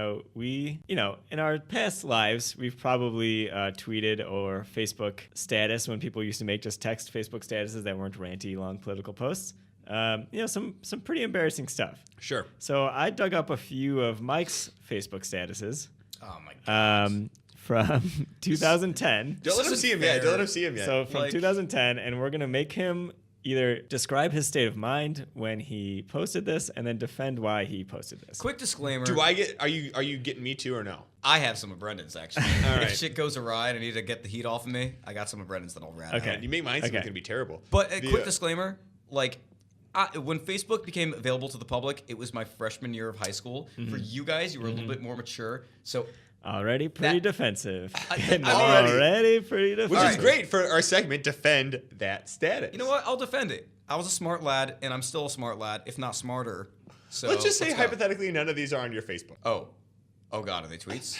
our past lives, we've probably tweeted or Facebook status when people used to make just text Facebook statuses that weren't ranty, long political posts. Some pretty embarrassing stuff. Sure. So I dug up a few of Mike's Facebook statuses Oh my god. from 2010. Don't let him see him yet. Don't let him see him yet. So from Like- 2010, and we're gonna make him either describe his state of mind when he posted this, and then defend why he posted this. Quick disclaimer. Are you getting me too or no? I have some of Brendan's actually. All right. If shit goes awry and I need to get the heat off of me, I got some of Brendan's that I'll rat Okay. out. You make mine seem Okay. like it's going to be terrible. But a quick disclaimer, like when Facebook became available to the public, it was my freshman year of high school. For you guys, you were a little bit more mature. So Already pretty That- defensive. I- Already pretty defensive. Which All is right. great for our segment, Defend That Status. you know what? I'll defend it. I was a smart lad, and I'm still a smart lad, if not smarter. So Let's just say go. hypothetically none of these are on your Facebook. Oh God, are they tweets?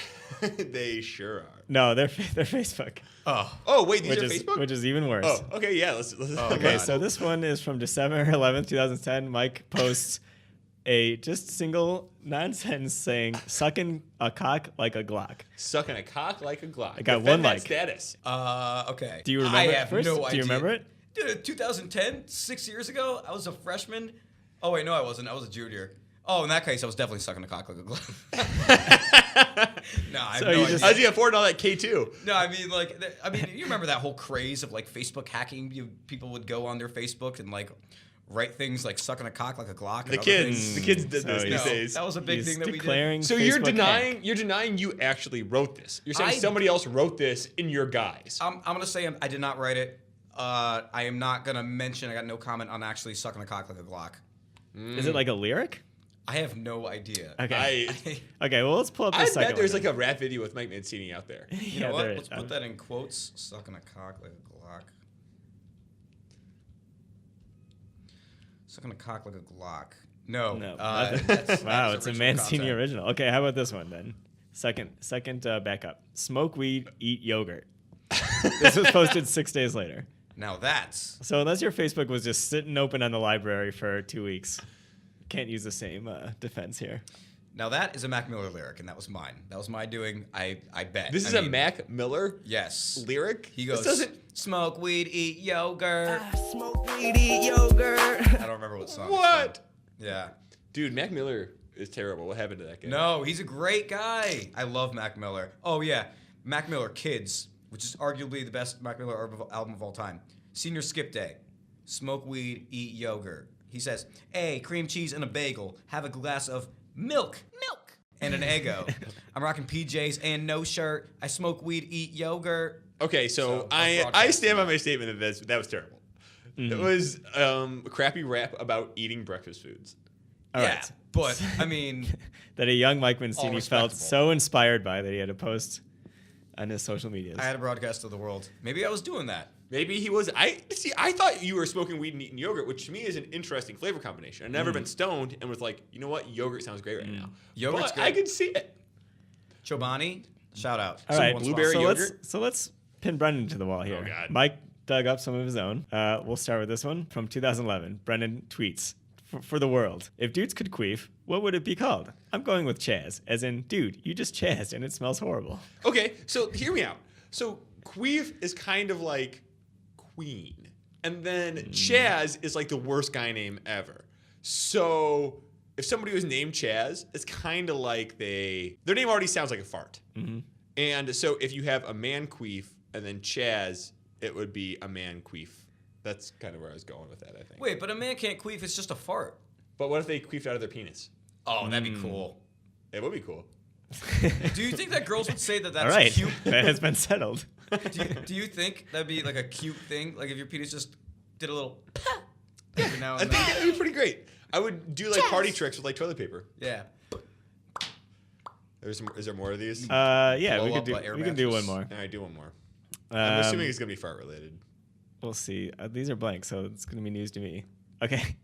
They sure are. No, they're Facebook, Oh, wait, these which are is Facebook? which is even worse. Oh, okay, yeah, let's Okay, God. so this one is from December 11th, 2010. Mike posts a just single non-sentence saying, sucking a cock like a Glock. Sucking a cock like a Glock. I got Defend one that like. status. Okay. Do you remember I it have first? no Do idea. you remember it? Dude, 2010, 6 years ago, I was a freshman. Oh wait, no, I wasn't. I was a junior. Oh, in that case, I was definitely sucking a cock like a glove. No, I have So no you idea. just- How's he affording all that K2? No, I mean, you remember that whole craze of like Facebook hacking? People would go on their Facebook and like write things like sucking a cock like a Glock. The and other kids things. did So this he's- these days. That was a big He's thing that we did. declaring So Facebook hack. you're denying you actually wrote this. You're saying I- somebody else wrote this in your guise. I'm gonna say I did not write it. I am not gonna mention. I got no comment on actually sucking a cock like a Glock. Is it like a lyric? I have no idea. Okay. I Okay, well, let's pull up the I second bet there's one like a rap video with Mike Mancini out there. You Yeah, know what? there Let's is. put that in quotes. Sucking a cock like a Glock. Sucking a cock like a Glock. No. No. That's Wow, it's a original Mancini content. original. Okay, how about this one then? Second backup. Smoke weed, eat yogurt. This was posted 6 days later. Now that's So unless your Facebook was just sitting open on the library for 2 weeks, can't use the same defense here. now that is a Mac Miller lyric, and that was mine. That was my doing. I bet. This is a Mac Miller Yes. lyric. He goes. This doesn't. Smoke weed, eat yogurt. Smoke weed, eat yogurt. I don't remember what song. it's What? from. Yeah. Dude, Mac Miller is terrible. What happened to that guy? No, he's a great guy. I love Mac Miller. Oh yeah, Mac Miller Kids, which is arguably the best Mac Miller album of all time. Senior skip day. Smoke weed, eat yogurt. He says, "Hey, cream cheese and a bagel. Have a glass of milk, and an Eggo. I'm rocking PJs and no shirt. I smoke weed, eat yogurt." Okay, so I broadcasting stand by my statement that that was terrible. It was a crappy rap about eating breakfast foods. All yeah, right. but I mean, That a young Mike Mancini felt respectable. so inspired by that he had to post on his social medias. I had a broadcast to the world. Maybe I was doing that. Maybe he was. I thought you were smoking weed and eating yogurt, which to me is an interesting flavor combination. I've never been stoned and was like, you know what, yogurt sounds great right now. Yogurt's but I good. could see it. Chobani, shout out. All right, Someone's blueberry sponsor. so let's pin Brendan to the wall here. Oh, God. Mike dug up some of his own. We'll start with this one from 2011. Brendan tweets for the world: if dudes could queef, what would it be called? I'm going with Chaz, as in, dude, you just chazzed and it smells horrible. Okay, so hear me out. So Queef is kind of like Queen, and then Chaz is like the worst guy name ever. So if somebody was named Chaz, it's kind of like their name already sounds like a fart. And so if you have a man Queef and then Chaz, it would be a man Queef. That's kind of where I was going with that, I think. Wait, but a man can't queef. It's just a fart. But what if they queefed out of their penis? Oh, that'd be cool. It would be cool. Do you think that girls would say that All that's right, cute? that has been settled. Do you think that'd be like a cute thing? Like if your penis just did a little every now I and think then. that'd be pretty great. I would do like party tricks with like toilet paper. Yeah. Is there more of these? Yeah, Blow we up can do. a air We can do one mattress. more. All right, do one more. I'm assuming Um, it's gonna be fart related. We'll see. These are blank, so it's going to be news to me. Okay.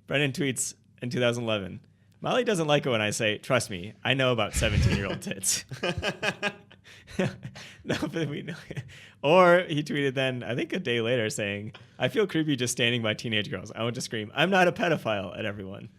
Brennan tweets in 2011. Molly doesn't like it when I say, "Trust me, I know about 17-year-old tits." No, but we know. Or he tweeted then, I think a day later, saying, "I feel creepy just standing by teenage girls. I want to scream, 'I'm not a pedophile' at everyone."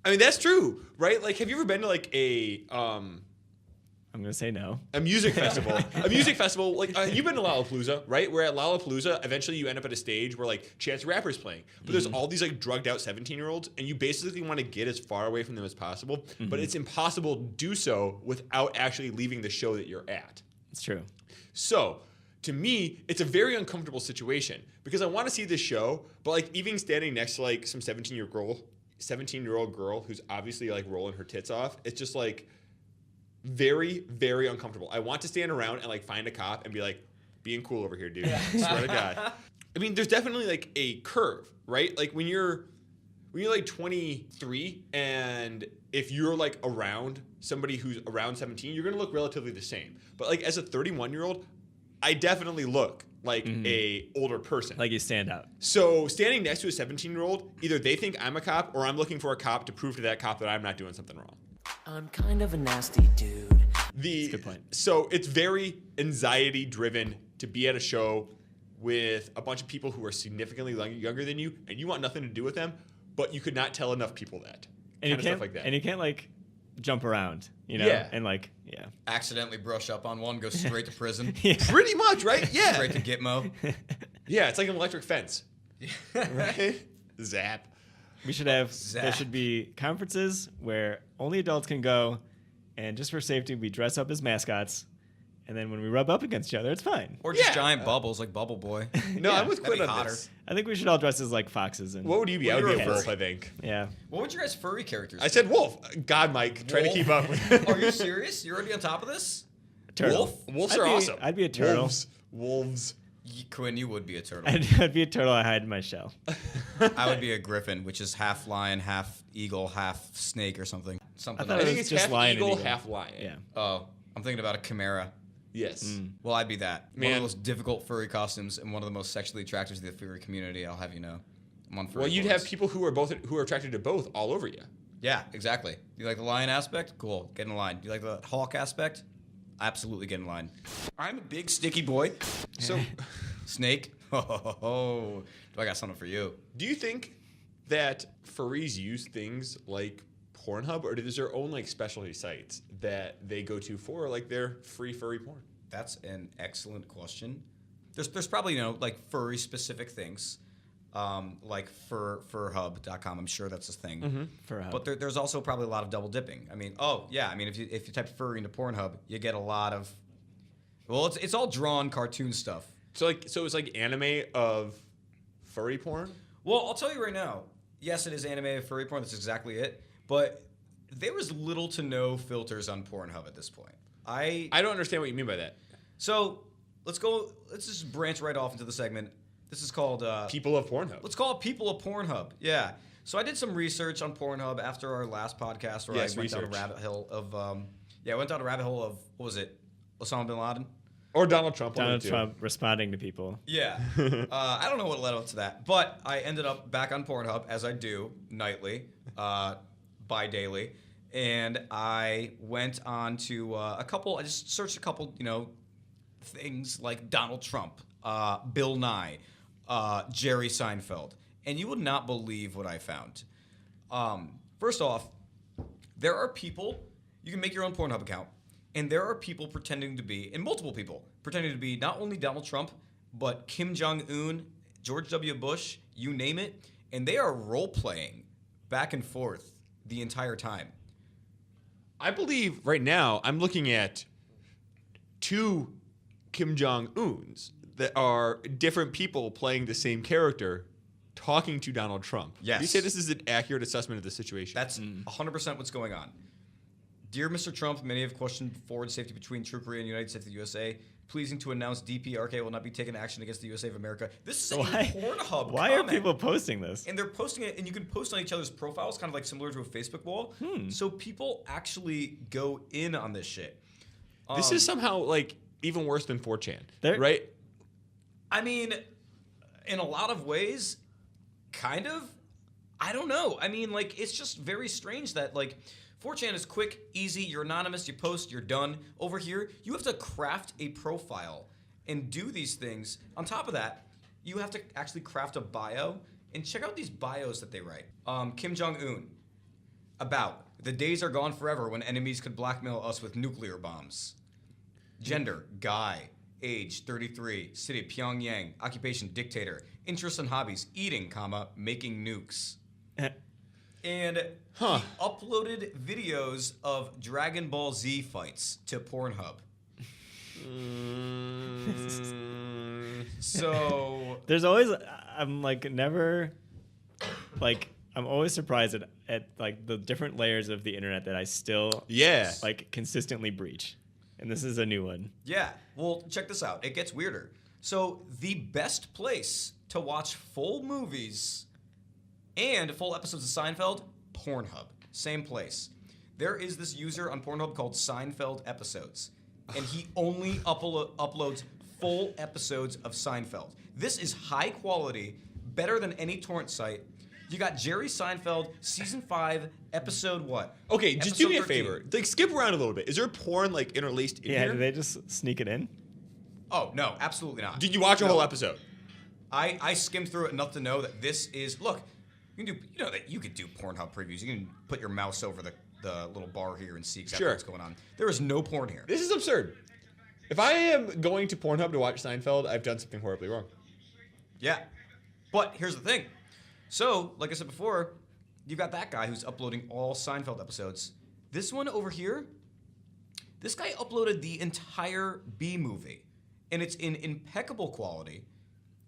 I mean, that's true, right? Like, have you ever been to like I'm going to say no. a music festival? A music festival, like you've been to Lollapalooza, right? Where at Lollapalooza, eventually you end up at a stage where like Chance the Rapper's playing, but there's all these like drugged out 17-year-olds, and you basically want to get as far away from them as possible, but it's impossible to do so without actually leaving the show that you're at. It's true. So, to me, it's a very uncomfortable situation because I want to see this show, but like even standing next to like some 17-year-old girl who's obviously like rolling her tits off, it's just like very, very uncomfortable. I want to stand around and like find a cop and be like, being cool over here, dude. Swear to God. I mean, there's definitely like a curve, right? Like when you're like 23 and if you're like around somebody who's around 17, you're gonna look relatively the same. But like as a 31-year-old, I definitely look like a older person. Like you stand out. So standing next to a 17-year-old, either they think I'm a cop or I'm looking for a cop to prove to that cop that I'm not doing something wrong. I'm kind of a nasty dude. That's a good point. So it's very anxiety driven to be at a show with a bunch of people who are significantly younger than you, and you want nothing to do with them, but you could not tell enough people that. And you Kind of can't stuff like that. And you can't like jump around, you know? Yeah. And like, yeah. Accidentally brush up on one, go straight to prison. Yeah. Pretty much, right? Yeah. Straight to Gitmo. Yeah, it's like an electric fence. Right? Zap. We should have, there Zap. should be conferences where only adults can go, and just for safety, we dress up as mascots, and then when we rub up against each other, it's fine. Or just Yeah. giant bubbles like Bubble Boy. No, Yeah, I'm with that'd Quinn be on hotter. this. I think we should all dress as like foxes and What would you be? Well, I would you're be a a wolf, furry. I think. yeah. What would your guys' furry characters I be? said wolf. God, Mike, trying to keep up. Are you serious? You're already on top of this? Turtle. Wolf? Wolves I'd are be- awesome. I'd be a turtle. Wolves. Quinn, you would be a turtle. I'd be a turtle. I hide in my shell. I would be a griffin, which is half lion, half eagle, half snake or something. Something. thought I it think was it's just half lion and eagle, eagle. half lion. Yeah. Oh, I'm thinking about a chimera. Yes. Well, I'd be that. One Man. of the most difficult furry costumes and one of the most sexually attractive to the furry community. I'll have you know. I'm on furry Well, you'd boards. have people who are attracted to both all over you. Yeah, exactly. You like the lion aspect? Cool. Get in line. You like the hawk aspect? Absolutely get in line. I'm a big sticky boy. So, Snake? Oh, do I got something for you? do you think that furries use things like Pornhub, or is their own like specialty sites that they go to for like their free furry porn? That's an excellent question. There's probably, like furry specific things. Like furhub.com. I'm sure that's a thing. For a But there's also probably a lot of double dipping. I mean, if you type furry into Pornhub, you get a lot of. Well, it's all drawn cartoon stuff. So it's like anime of furry porn. Well, I'll tell you right now. Yes, it is anime furry porn. That's exactly it. But there is little to no filters on Pornhub at this point. I don't understand what you mean by that. So let's just branch right off into the segment. This is called People of Pornhub. Let's call it People of Pornhub. Yeah. So I did some research on Pornhub after our last podcast where Yes, I went down a research. rabbit hole of what was it? Osama bin Laden? Or Donald Trump. one of Donald the two. Trump responding to people. Yeah. I don't know what led up to that, but I ended up back on Pornhub as I do nightly, bi-daily, and I went on to I just searched a couple, things like Donald Trump, Bill Nye, Jerry Seinfeld, and you would not believe what I found. First off, there are people, you can make your own Pornhub account, and there are people pretending to be, and multiple people, pretending to be not only Donald Trump, but Kim Jong-un, George W. Bush, you name it, and they are role-playing back and forth the entire time. I believe right now I'm looking at two Kim Jong-uns that are different people playing the same character talking to Donald Trump. Yes. Do you say this is an accurate assessment of the situation? That's 100% what's going on. Dear Mr. Trump, many have questioned forward safety between True Korea and United States of the USA. Pleasing to announce DPRK will not be taking action against the USA of America. This is a Pornhub Why comment. are people posting this? And they're posting it, and you can post on each other's profiles, kind of like similar to a Facebook wall. So people actually go in on this shit. This is somehow like even worse than 4chan, There- right? I mean, in a lot of ways, kind of. I don't know. I mean, like, it's just very strange that, like, 4chan is quick, easy, you're anonymous, you post, you're done. Over here, you have to craft a profile and do these things. On top of that, you have to actually craft a bio. And check out these bios that they write. Kim Jong-un, about, the days are gone forever when enemies could blackmail us with nuclear bombs. Gender, guy. Age, 33. City, Pyongyang. Occupation, dictator. Interests and hobbies, eating, comma, making nukes. And he uploaded videos of Dragon Ball Z fights to Pornhub. So There's always, I'm like never, like I'm always surprised at like the different layers of the internet that I still like consistently breach. And this is a new one. yeah, well, check this out. It gets weirder. So the best place to watch full movies and full episodes of Seinfeld, Pornhub. Same place. There is this user on Pornhub called Seinfeld Episodes, and he only uploads full episodes of Seinfeld. This is high quality, better than any torrent site. You got Jerry Seinfeld, season 5, episode what? Okay, just do Episode me a 13. favor. Like, skip around a little bit. Is there porn like interlaced in Yeah, here? do they just sneak it in? Oh, no, absolutely not. Did you watch a whole episode? I skimmed through it enough to know that this is, look, you can do, you know that you could do Pornhub previews. You can put your mouse over the little bar here and see exactly what's going on. There is no porn here. This is absurd. If I am going to Pornhub to watch Seinfeld, I've done something horribly wrong. Yeah. But here's the thing. So, like I said before, you've got that guy who's uploading all Seinfeld episodes. This one over here, this guy uploaded the entire Bee Movie. And it's in impeccable quality.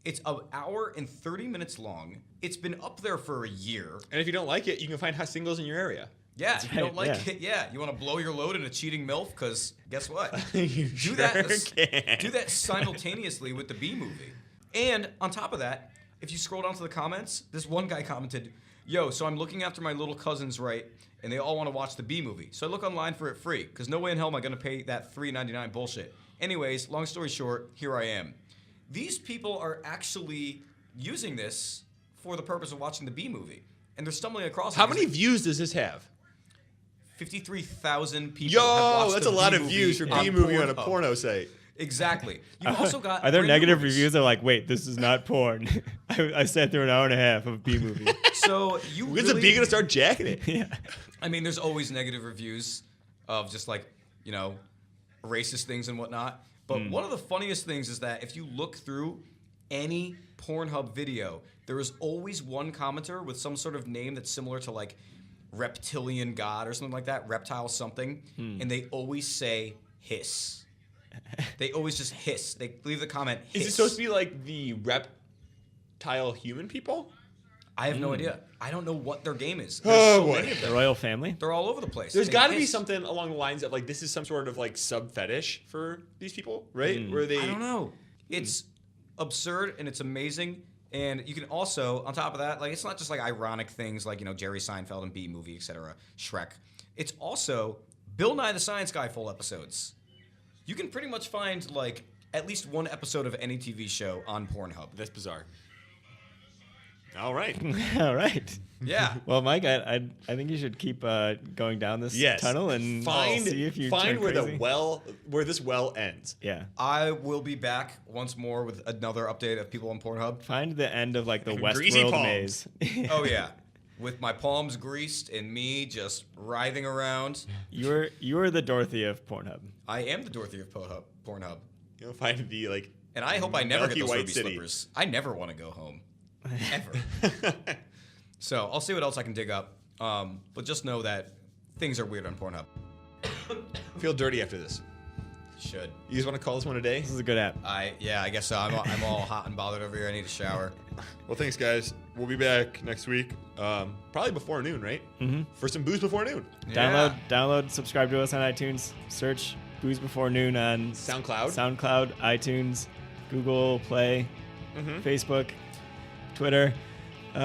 It's an hour and 30 minutes long. It's been up there for a year. And if you don't like it, you can find hot singles in your area. Yeah, if you don't like yeah. it, yeah. You want to blow your load in a cheating MILF? Because guess what? You do that. can. Do that simultaneously with the Bee Movie. And on top of that, if you scroll down to the comments, this one guy commented, "Yo, so I'm looking after my little cousins, right? And they all want to watch the Bee Movie. So I look online for it free, because no way in hell am I going to pay that $3.99 bullshit. Anyways, long story short, here I am." These people are actually using this for the purpose of watching the Bee Movie, and they're stumbling across. How many views does this have? 53,000 people. have Yo, watched that's the a lot Bee of Movie views for on Bee Movie on a Pornhub. porno site. Exactly. You've also got. Are there brand new negative movies. reviews that are like, wait, this is not porn? I sat through an hour and a half of a B movie. So you When's really, the Bee gonna start jacking it? Yeah. I mean, there's always negative reviews of just like, you know, racist things and whatnot. But one of the funniest things is that if you look through any Pornhub video, there is always one commenter with some sort of name that's similar to like reptilian god or something like that, reptile something, and they always say hiss. They always just hiss. They leave the comment hiss. Is it supposed to be like the reptile human people? I have no idea. I don't know what their game is. Oh, There's so boy. many of The them. royal family? They're all over the place. There's They got to be hiss. something along the lines of like this is some sort of like sub fetish for these people, right? Where they I don't know. It's absurd and it's amazing. And you can also, on top of that, like it's not just like ironic things like, you know, Jerry Seinfeld and Bee Movie, etc., Shrek. It's also Bill Nye the Science Guy full episodes. You can pretty much find like at least one episode of any TV show on Pornhub. That's bizarre. All right. All right. Yeah. Well, Mike, I think you should keep going down this tunnel and see if you find turn where crazy. where this well ends. Yeah. I will be back once more with another update of people on Pornhub. Find the end of like the Greasy Westworld palms. maze. Oh yeah. With my palms greased and me just writhing around. You're the Dorothy of Pornhub. I am the Dorothy of Pornhub. You'll find the like. And I hope I never Milky get those White ruby City. slippers. I never want to go home. Ever. So I'll see what else I can dig up. But just know that things are weird on Pornhub. Feel dirty after this. Should. You guys want to call this one a day? This is a good app. I guess so. I'm all hot and bothered over here. I need a shower. Well, thanks, guys. we'll be back next week. Probably before noon, right? Mm-hmm. For some booze before noon. Download, subscribe to us on iTunes. Search Booze Before Noon on SoundCloud, iTunes, Google Play, Facebook, Twitter. Your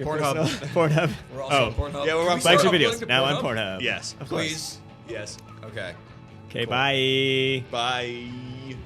Pornhub. personal- Pornhub. We're also on Pornhub. Yeah, we're on Can we start Flagship uploading videos to now on Pornhub? Pornhub. Yes. Of course. Please. Yes. Okay. Okay, Cool. bye. Bye.